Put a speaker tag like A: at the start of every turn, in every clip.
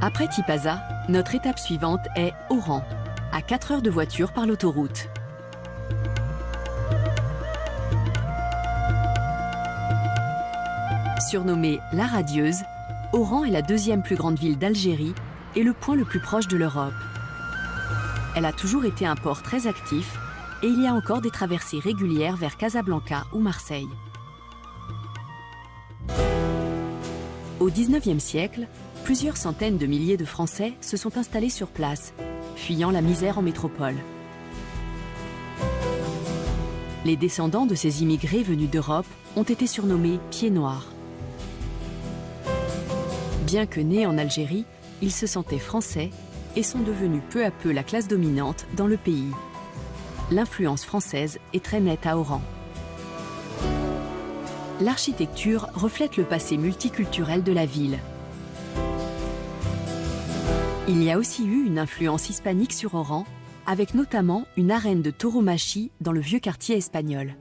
A: Après Tipaza, notre étape suivante est Oran, à 4 heures de voiture par l'autoroute. Surnommée La Radieuse, Oran est la deuxième plus grande ville d'Algérie et le point le plus proche de l'Europe. Elle a toujours été un port très actif et il y a encore des traversées régulières vers Casablanca ou Marseille. Au XIXe siècle, plusieurs centaines de milliers de Français se sont installés sur place, fuyant la misère en métropole. Les descendants de ces immigrés venus d'Europe ont été surnommés Pieds Noirs. Bien que nés en Algérie, ils se sentaient français et sont devenus peu à peu la classe dominante dans le pays. L'influence française est très nette à Oran. L'architecture reflète le passé multiculturel de la ville. Il y a aussi eu une influence hispanique sur Oran, avec notamment une arène de tauromachie dans le vieux quartier espagnol.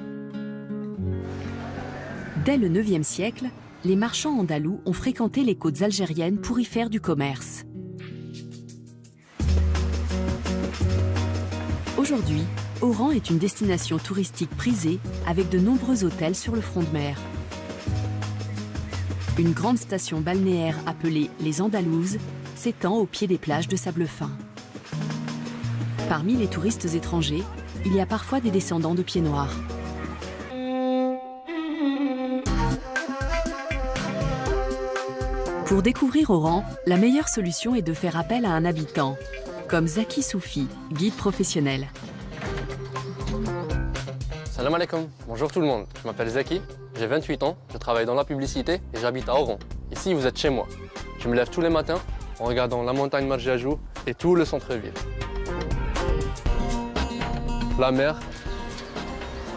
A: Dès le IXe siècle, les marchands andalous ont fréquenté les côtes algériennes pour y faire du commerce. Aujourd'hui, Oran est une destination touristique prisée avec de nombreux hôtels sur le front de mer. Une grande station balnéaire appelée Les Andalouses s'étend au pied des plages de sable fin. Parmi les touristes étrangers, il y a parfois des descendants de Pieds Noirs. Pour découvrir Oran, la meilleure solution est de faire appel à un habitant, comme Zaki Soufi, guide professionnel.
B: Salam alaikum, bonjour tout le monde, je m'appelle Zaki, j'ai 28 ans, je travaille dans la publicité et j'habite à Oran. Ici, vous êtes chez moi. Je me lève tous les matins en regardant la montagne Marjajou et tout le centre-ville. La mer.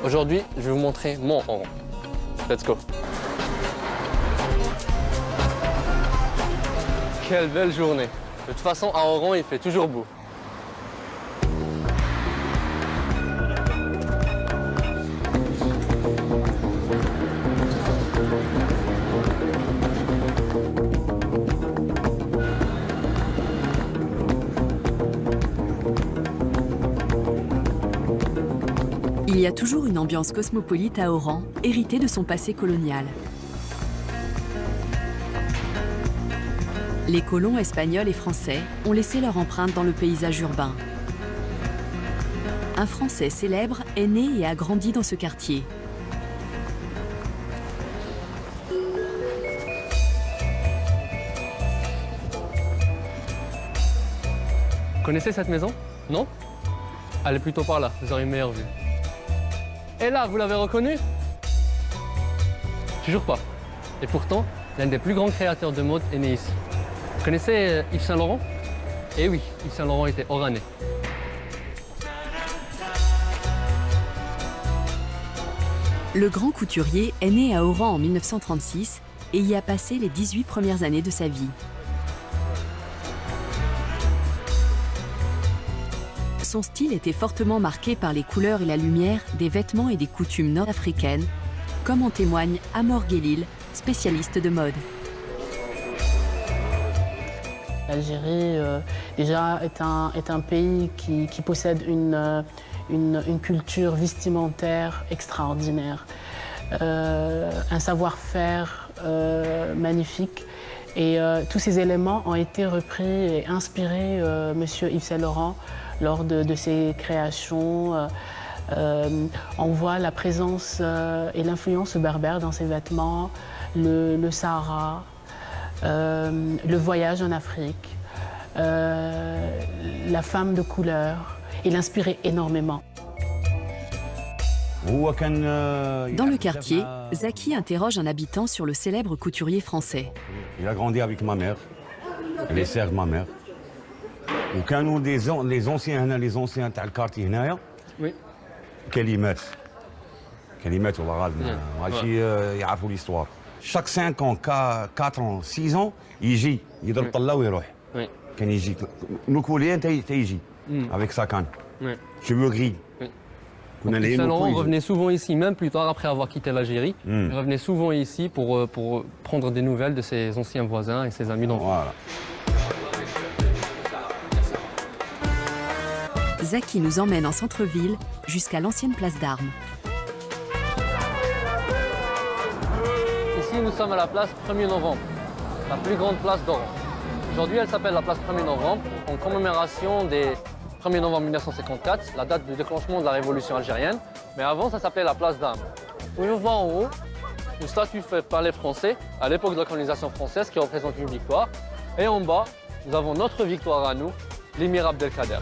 B: Aujourd'hui, je vais vous montrer mon Oran. Let's go. Quelle belle journée. De toute façon, à Oran, il fait toujours beau.
A: Il y a toujours une ambiance cosmopolite à Oran, héritée de son passé colonial. Les colons espagnols et français ont laissé leur empreinte dans le paysage urbain. Un Français célèbre est né et a grandi dans ce quartier.
B: Vous connaissez cette maison? Non? Allez plutôt par là, vous aurez une meilleure vue. Et là, vous l'avez reconnu? Toujours pas. Et pourtant, l'un des plus grands créateurs de mode est né ici. Vous connaissez Yves Saint Laurent? Eh oui, Yves Saint Laurent était oranais.
A: Le grand couturier est né à Oran en 1936 et y a passé les 18 premières années de sa vie. Son style était fortement marqué par les couleurs et la lumière des vêtements et des coutumes nord-africaines, comme en témoigne Amor Guellil, spécialiste de mode.
C: L'Algérie, déjà, est un pays qui possède une culture vestimentaire extraordinaire, un savoir-faire magnifique. Et tous ces éléments ont été repris et inspirés Monsieur Yves Saint Laurent lors de ses créations. On voit la présence et l'influence berbère dans ses vêtements, le Sahara, le voyage en Afrique, la femme de couleur. Il inspirait énormément.
A: Dans le quartier, Zaki interroge un habitant sur le célèbre couturier français.
D: Il a grandi avec ma mère, les sœurs de ma mère. وكانوا les anciens تاع الكارتي هنايا كلمات والله غالب ماشي يعرفوا l'histoire. Chaque 5 ans, 4 ans, 6 ans, يجي يضرب طله ويروح. كان يجي نوكولين تيجي avec sa canne. Cheveux gris.
B: Yves Saint Laurent revenait souvent ici, même plus tard après avoir quitté l'Algérie. Il revenait souvent ici pour prendre des nouvelles de ses anciens voisins et ses amis d'enfance. Voilà.
A: Zaki nous emmène en centre-ville jusqu'à l'ancienne place d'Armes.
B: Ici, nous sommes à la place 1er novembre, la plus grande place d'Oran. Aujourd'hui, elle s'appelle la place 1er novembre en commémoration des 1er novembre 1954, la date du déclenchement de la révolution algérienne. Mais avant, ça s'appelait la place d'Armes. Où on voit en haut une statue faite par les Français à l'époque de la colonisation française qui représente une victoire. Et en bas, nous avons notre victoire à nous, l'émir Abdelkader.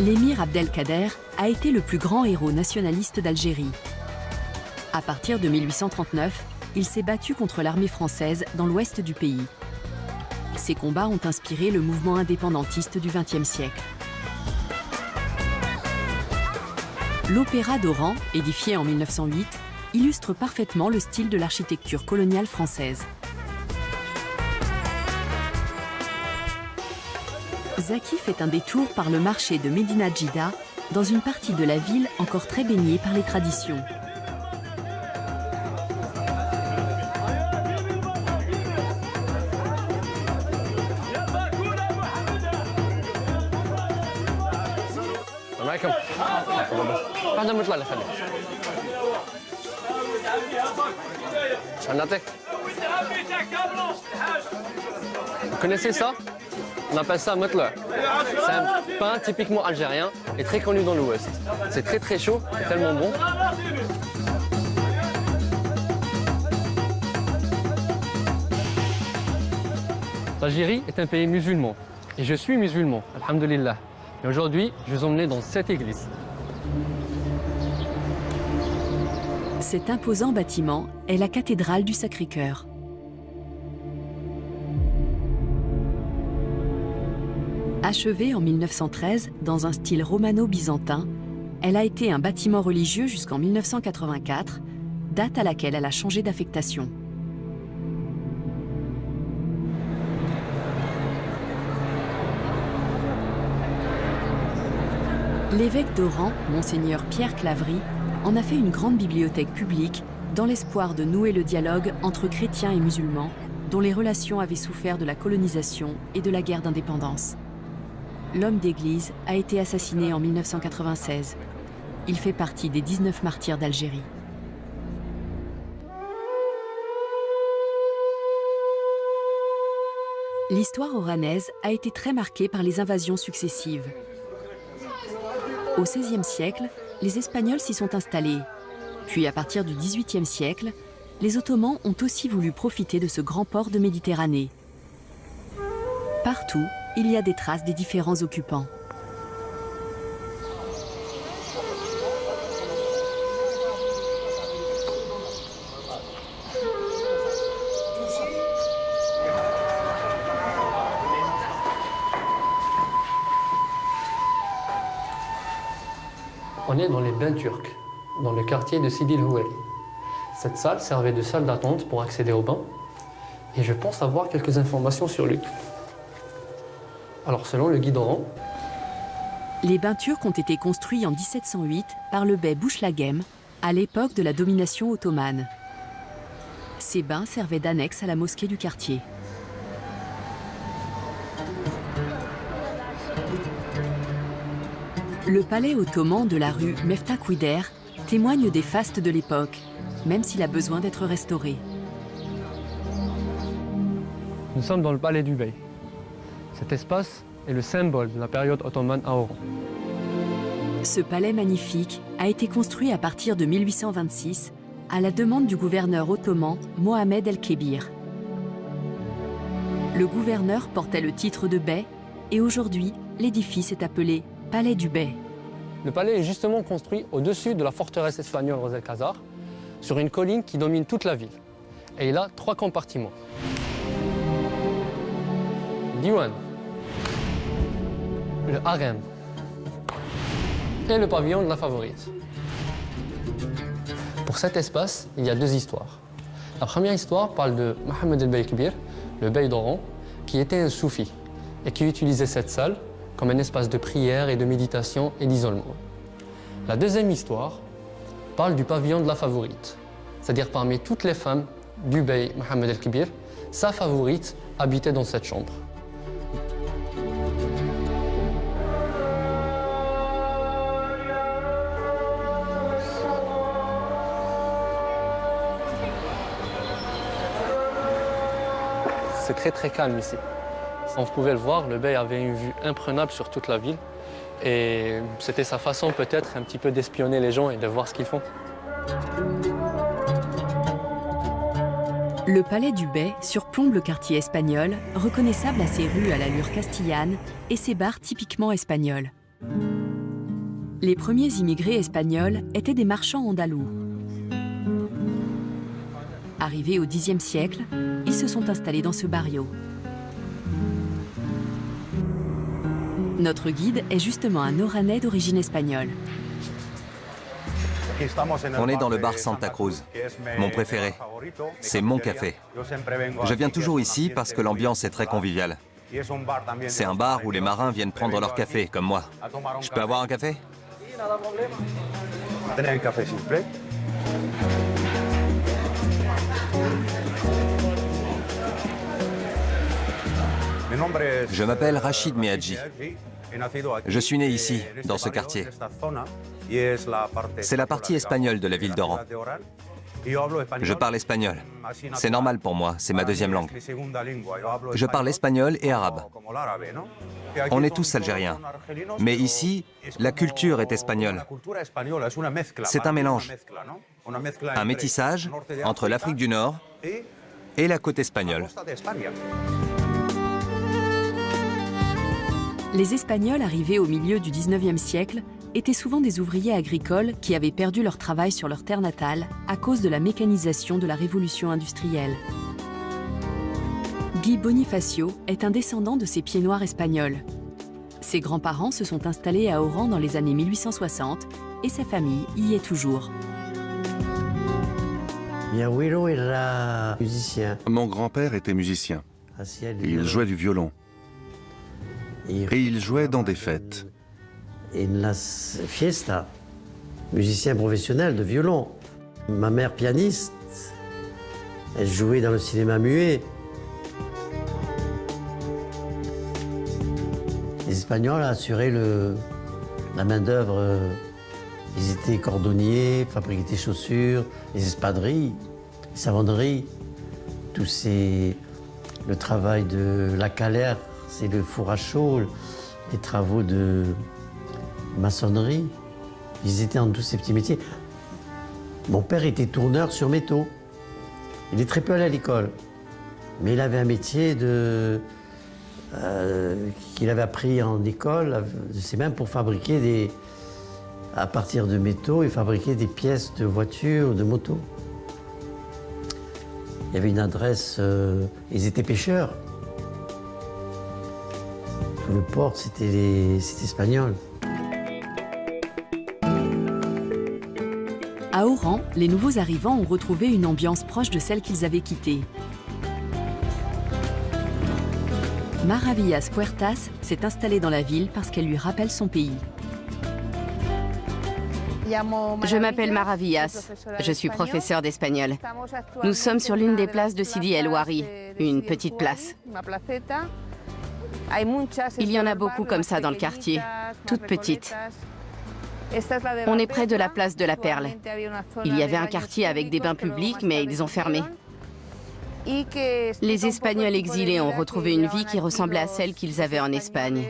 A: L'émir Abdelkader a été le plus grand héros nationaliste d'Algérie. À partir de 1839, il s'est battu contre l'armée française dans l'ouest du pays. Ces combats ont inspiré le mouvement indépendantiste du XXe siècle. L'Opéra d'Oran, édifié en 1908, illustre parfaitement le style de l'architecture coloniale française. Zaki fait un détour par le marché de Medina Djida, dans une partie de la ville encore très baignée par les traditions.
B: عليكم. هذا مطلع لخليك. شو نعطيك؟ Vous connaissez ça? On appelle ça motla. C'est un pain typiquement algérien et très connu dans l'Ouest. C'est très chaud, tellement bon. L'Algérie est un pays musulman et je suis musulman, alhamdoulilah. Et aujourd'hui, je vous emmène dans cette église.
A: Cet imposant bâtiment est la cathédrale du Sacré-Cœur. Achevée en 1913 dans un style romano-byzantin, elle a été un bâtiment religieux jusqu'en 1984, date à laquelle elle a changé d'affectation. L'évêque d'Oran, Monseigneur Pierre Claverie, en a fait une grande bibliothèque publique dans l'espoir de nouer le dialogue entre chrétiens et musulmans, dont les relations avaient souffert de la colonisation et de la guerre d'indépendance. L'homme d'église a été assassiné en 1996. Il fait partie des 19 martyrs d'Algérie. L'histoire oranaise a été très marquée par les invasions successives. Au XVIe siècle, les Espagnols s'y sont installés. Puis à partir du XVIIIe siècle, les Ottomans ont aussi voulu profiter de ce grand port de Méditerranée. Partout, il y a des traces des différents occupants.
B: On est dans les bains turcs, dans le quartier de Sidi El Houari. Cette salle servait de salle d'attente pour accéder au bain, et je pense avoir quelques informations sur lui. Alors selon le guide Oran,
A: les bains turcs ont été construits en 1708 par le bey Bouchlaghem, à l'époque de la domination ottomane. Ces bains servaient d'annexe à la mosquée du quartier. Le palais ottoman de la rue Meftakouider témoigne des fastes de l'époque, même s'il a besoin d'être restauré.
B: nous sommes dans le palais du bey. Cet espace est le symbole de la période ottomane à Oran.
A: Ce palais magnifique a été construit à partir de 1826 à la demande du gouverneur ottoman Mohamed el-Kébir. Le gouverneur portait le titre de bey et aujourd'hui, l'édifice est appelé Palais du Bey.
B: Le palais est justement construit au-dessus de la forteresse espagnole Ros el Khazar, sur une colline qui domine toute la ville. Et il a 3 compartiments. Diwan, le harem et le pavillon de la favorite. Pour cet espace, il y a 2 histoires. La première histoire parle de Mohamed el-Bey Kébir, le bey d'Oran, qui était un soufi et qui utilisait cette salle comme un espace de prière et de méditation et d'isolement. La deuxième histoire parle du pavillon de la favorite, c'est-à-dire parmi toutes les femmes du bey Mohamed el-Kébir, sa favorite habitait dans cette chambre. secret très calme ici. Comme vous pouvez le voir, le bey avait une vue imprenable sur toute la ville. Et c'était sa façon peut-être un petit peu d'espionner les gens et de voir ce qu'ils font.
A: Le palais du bey surplombe le quartier espagnol, reconnaissable à ses rues à l'allure castillane et ses bars typiquement espagnols. Les premiers immigrés espagnols étaient des marchands andalous. Arrivés au Xe siècle, ils se sont installés dans ce barrio. Notre guide est justement un Oranais d'origine espagnole.
E: On est dans le bar Santa Cruz, mon préféré. C'est mon café. Je viens toujours ici parce que l'ambiance est très conviviale. C'est un bar où les marins viennent prendre leur café, comme moi. Je peux avoir un café? Je m'appelle Rachid Meadji. Je suis né ici, dans ce quartier. C'est la partie espagnole de la ville d'Oran. Je parle espagnol. C'est normal pour moi, c'est ma deuxième langue. Je parle espagnol et arabe. On est tous algériens. Mais ici, la culture est espagnole. C'est un mélange. Un métissage entre l'Afrique du Nord et la côte espagnole.
A: Les Espagnols arrivés au milieu du XIXe siècle étaient souvent des ouvriers agricoles qui avaient perdu leur travail sur leur terre natale à cause de la mécanisation de la révolution industrielle. Guy Bonifacio est un descendant de ces pieds noirs espagnols. Ses grands-parents se sont installés à Oran dans les années 1860 et sa famille y est toujours.
F: Mon grand-père était musicien. Il jouait du violon. Et il jouait dans des fêtes.
G: Musicien professionnel de violon. Ma mère pianiste, elle jouait dans le cinéma muet. Les Espagnols assuraient la main-d'œuvre. Ils étaient cordonniers, fabriquaient des chaussures, les espadrilles, les savonneries. Le travail de la calère, c'est le four à chaud, les travaux de maçonnerie. Ils étaient en tous ces petits métiers. Mon père était tourneur sur métaux. Il est très peu allé à l'école. Mais il avait un métier qu'il avait appris en école, c'est même pour fabriquer à partir de métaux, il fabriquait des pièces de voitures, de motos. Il y avait une adresse, ils étaient pêcheurs. Le port, c'était espagnol.
A: À Oran, les nouveaux arrivants ont retrouvé une ambiance proche de celle qu'ils avaient quittée. Maravillas Puertas s'est installée dans la ville parce qu'elle lui rappelle son pays.
H: Je m'appelle Maravillas, je suis professeure d'espagnol. Nous sommes sur l'une des places de Sidi El Ouari, une petite place. Il y en a beaucoup comme ça dans le quartier, toutes petites. On est près de la place de la Perle. Il y avait un quartier avec des bains publics, mais ils ont fermé. Les Espagnols exilés ont retrouvé une vie qui ressemblait à celle qu'ils avaient en Espagne.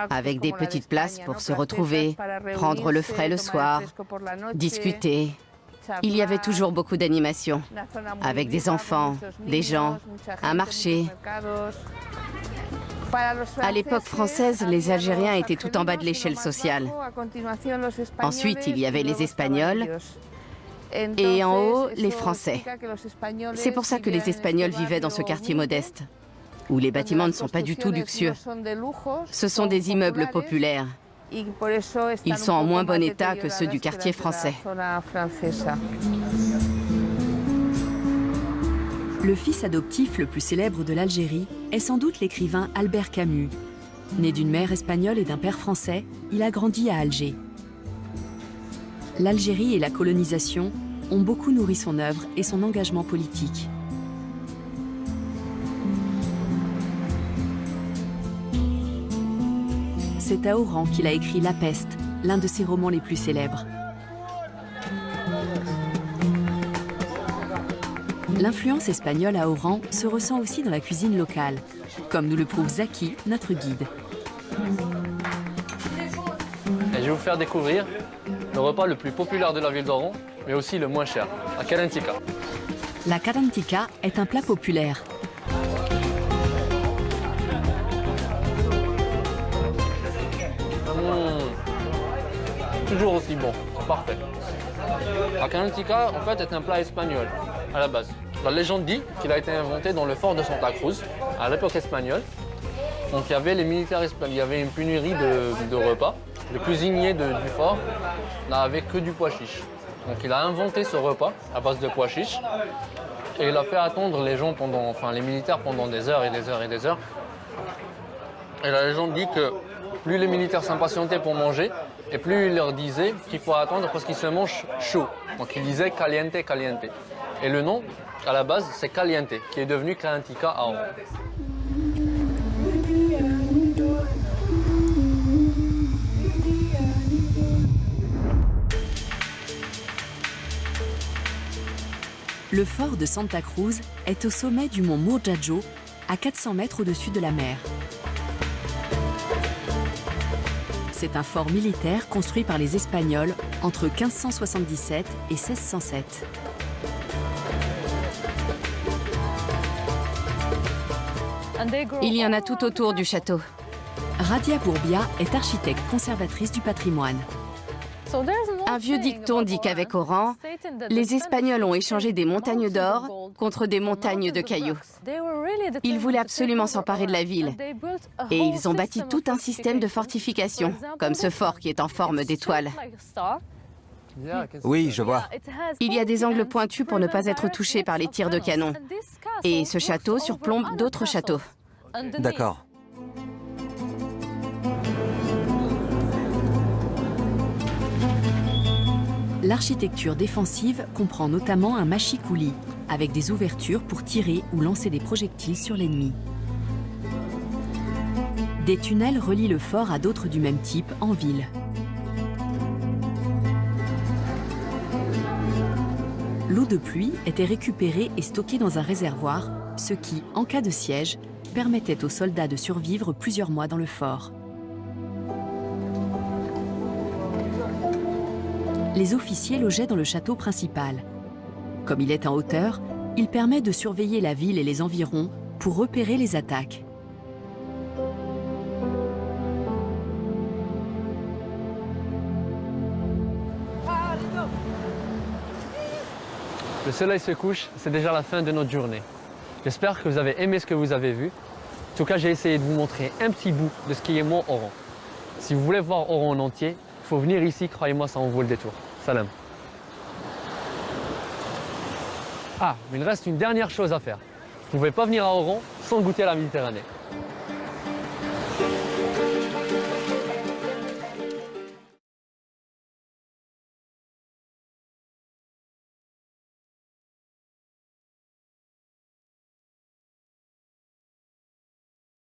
H: Avec des petites places pour se retrouver, prendre le frais le soir, discuter. Il y avait toujours beaucoup d'animation, avec des enfants, des gens, un marché. À l'époque française, les Algériens étaient tout en bas de l'échelle sociale. Ensuite, il y avait les Espagnols et en haut, les Français. C'est pour ça que les Espagnols vivaient dans ce quartier modeste, où les bâtiments ne sont pas du tout luxueux. Ce sont des immeubles populaires. Ils sont en moins bon état que ceux du quartier français.
A: Le fils adoptif le plus célèbre de l'Algérie est sans doute l'écrivain Albert Camus. Né d'une mère espagnole et d'un père français, il a grandi à Alger. L'Algérie et la colonisation ont beaucoup nourri son œuvre et son engagement politique. C'est à Oran qu'il a écrit La Peste, l'un de ses romans les plus célèbres. L'influence espagnole à Oran se ressent aussi dans la cuisine locale, comme nous le prouve Zaki, notre guide.
B: Et je vais vous faire découvrir le repas le plus populaire de la ville d'Oran, mais aussi le moins cher, la kalantika.
A: La kalantika est un plat populaire.
B: Toujours aussi bon, c'est parfait. La kalantika, en fait, est un plat espagnol, à la base. La légende dit qu'il a été inventé dans le fort de Santa Cruz, à l'époque espagnole. Donc il y avait les militaires espagnols, il y avait une pénurie de repas. Le cuisinier du fort n'avait que du pois chiche. Donc il a inventé ce repas à base de pois chiche. Et il a fait attendre les gens les militaires pendant des heures et des heures et des heures. Et la légende dit que plus les militaires s'impatientaient pour manger, et plus il leur disait qu'il faut attendre parce qu'ils se mangent chaud. Donc il disait caliente, caliente. Et le nom, à la base, c'est caliente, qui est devenu kalantika à Oran.
A: Le fort de Santa Cruz est au sommet du mont Murjajo, à 400 mètres au-dessus de la mer. C'est un fort militaire construit par les Espagnols entre 1577 et 1607.
H: Il y en a tout autour du château.
A: Radia Bourbia est architecte conservatrice du patrimoine.
H: Un vieux dicton dit qu'avec Oran, les Espagnols ont échangé des montagnes d'or contre des montagnes de cailloux. Ils voulaient absolument s'emparer de la ville et ils ont bâti tout un système de fortification, comme ce fort qui est en forme d'étoile.
E: Oui, je vois.
H: Il y a des angles pointus pour ne pas être touché par les tirs de canon. Et ce château surplombe d'autres châteaux.
E: D'accord.
A: L'architecture défensive comprend notamment un machikouli, avec des ouvertures pour tirer ou lancer des projectiles sur l'ennemi. Des tunnels relient le fort à d'autres du même type en ville. L'eau de pluie était récupérée et stockée dans un réservoir, ce qui, en cas de siège, permettait aux soldats de survivre plusieurs mois dans le fort. Les officiers logeaient dans le château principal. Comme il est en hauteur, il permet de surveiller la ville et les environs pour repérer les attaques.
B: Le soleil se couche, c'est déjà la fin de notre journée. J'espère que vous avez aimé ce que vous avez vu. En tout cas, j'ai essayé de vous montrer un petit bout de ce qui est mon Oran. Si vous voulez voir Oran en entier, il faut venir ici, croyez-moi, ça en vaut le détour. Salam. Ah, mais il reste une dernière chose à faire. Vous ne pouvez pas venir à Oran sans goûter à la Méditerranée.